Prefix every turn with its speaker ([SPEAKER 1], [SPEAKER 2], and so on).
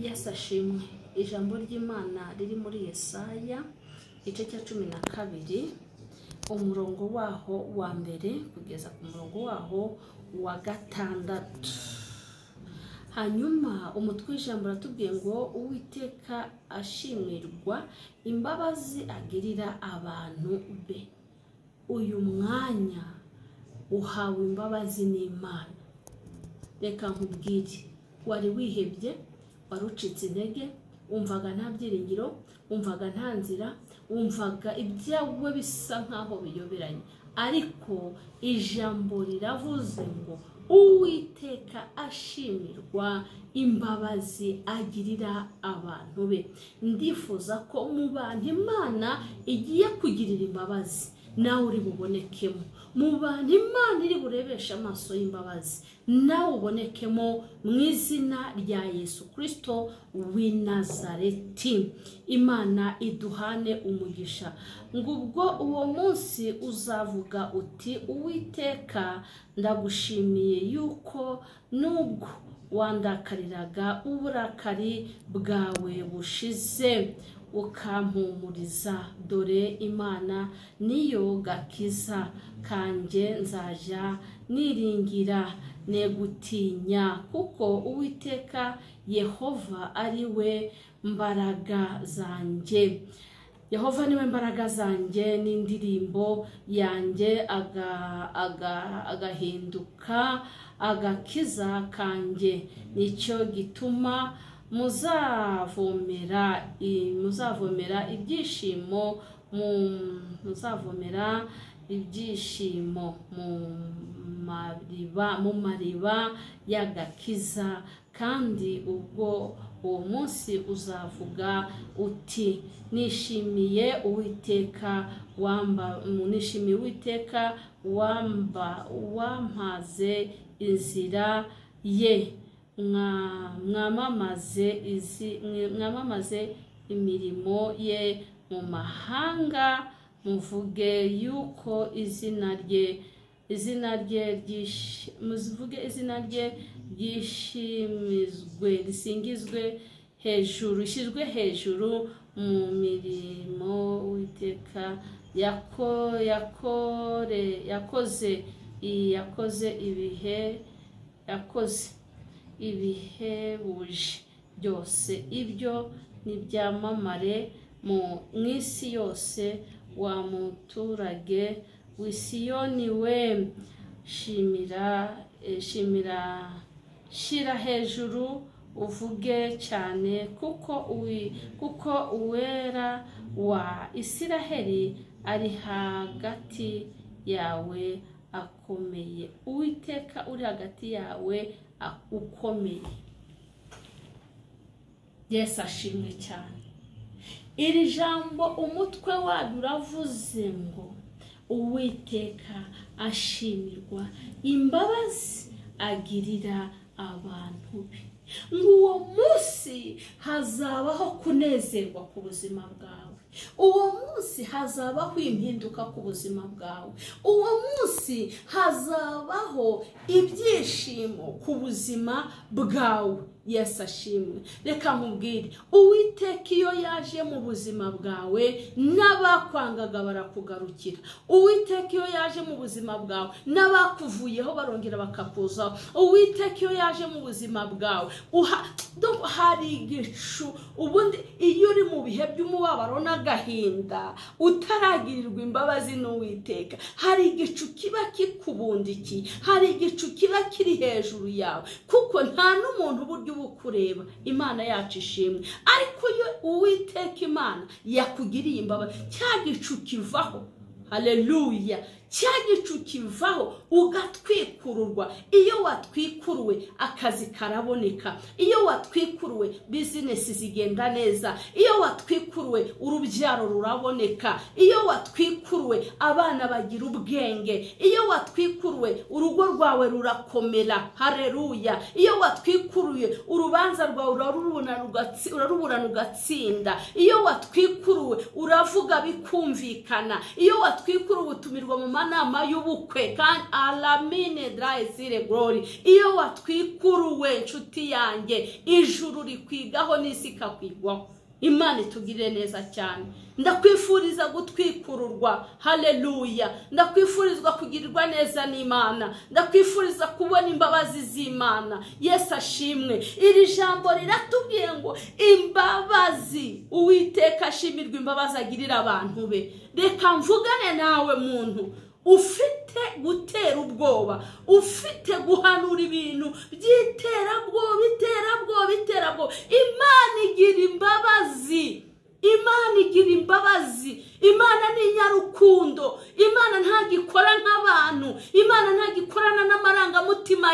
[SPEAKER 1] Yasashimwe. Ijambo ry'Imana riri muri Yesaya igice cya 12 umurongo waho wa mbere kugeza ku murongo waho wa 6. Hanyuma umutwe w'ijambo ratubwiye ngo Uwiteka ashimirwa imbabazi agirira abantu be. Uyu mwanya uhawe imbabazi n'Imana. Reka nkubwire, wari wihebye, warucitse intege, umvaga nta byiringiro, umvaga nta nzira, umvaga ibyawe bisa nkaho biyoberanye, ariko ijambo riravuze ngo Uwiteka ashimirwa imbabazi agirira abantu be. Ndifuza ko mu bantu Imana igiye kugirira imbabazi nawe uri bubonekemo, mu bantu Imana iri burebesha amaso y'imbabazi nawe ubonekemo, mu izina rya Yesu Kristo w'i Nazareti. Imana iduhane umugisha. Ngubwo uwo munsi uzavuga uti Uwiteka ndagushimiye yuko nubwo wandakariraga uburakari bwawe bushize ukampumuriza. Dore Imana niyo gakiza kanjye, nzaja niringira negutinya, kuko Uwiteka Yehova ari we mbaraga zanjye. Yehova niwe mbaraga zanjye n'indirimbo yanjye, agahinduka agakiza kanjye. Nicyo gituma muzavomera ibyishimo mu mariba y'agakiza. Kandi ubwo uwo munsi uzavuga uti nishimiye Uwiteka wampaze inzira ye. Mwamamaze imirimo ye mu mahanga, muvuge yuko izina rye risingizwe hejuru, ishyizwe hejuru mu mirimo Uwiteka yakoze ibihebuje byose. Ibyo nibyamamare mu isi yose. Wa muturage w'i Siyoni we, shira hejuru uvuge cyane, kuko uwera wa Isiraheli ari hagati yawe akomeye. Uwiteka uri hagati yawe ukomeye. Yesu ashimwe cyane. Iri jambo umutwe waryo uravuze ngo Uwiteka ashimirwa imbabazi agirira abantu be. Uwo munsi hazabaho kunezerwa ku buzima bwawe. Uwo munsi hazabaho impinduka ku buzima bwawe. Uwo munsi hazabaho ibyishimo ku buzima bwawe. Yesu ashimwe. Reka nkubwire, Uwiteka iyo yaje mu buzima bwawe n'abakwangaga barakugarukira. Uwiteka iyo yaje mu buzima bwawe n'abakuvuyeho barongera bakakuzaho. Uwiteka iyo yaje mu buzima bwawe hari igicu. Ubundi iyo uri mu bihe by'umubabaro n'agahinda utaragirirwa imbabazi n'Uwiteka, hari igicu kiba kikubundikiye, hari igicu kiba kiri hejuru yawe, kuko nta n'umuntu buryo ukureba. Imana yacu ishimwe. Ariko iyo Uwiteka Imana yakugiriye imbabazi, cya gicu kivaho. Haleluya. Cya gicu kivaho ugatwikururwa. Iyo watwikuruwe akazi karaboneka. Iyo watwikuruwe business zigenda neza. Iyo watwikuruwe urubyaro ruraboneka. Iyo watwikuruwe abana bagira ubwenge. Iyo watwikuruwe urugo rwawe rurakomera. Haleluya. Iyo watwikuruye urubanza rwawe urarubona ugatsinda. Iyo watwikuruwe uravuga bikumvikana. Iyo watwikuruwe utumirwa mu manama y'ubukwe kandi alamine draisire glory iyo watwikuruwe nshuti yanjye ijuru rikwigaho n'isi kakwigwaho. Imana itugirire neza cyane. Ndakwifuriza gutwikururwa. Haleluya. Ndakwifurizwa kugirirwa neza n'Imana. Ndakwifuriza kubona imbabazi z'Imana. Yesu ashimwe. Iri jambo riratubwiye ngo imbabazi, Uwiteka ashimirwa imbabazi agirira abantu be. Reka mvugane nawe muntu ufite gutera ubwoba, ufite guhanura ibintu by'iterabwoba, Imana igira imbabazi. Imana igira imbabazi. Imana ni nyarukundo. Imana ntagikora nk'abantu. Imana ntagikorana n'amarangamutima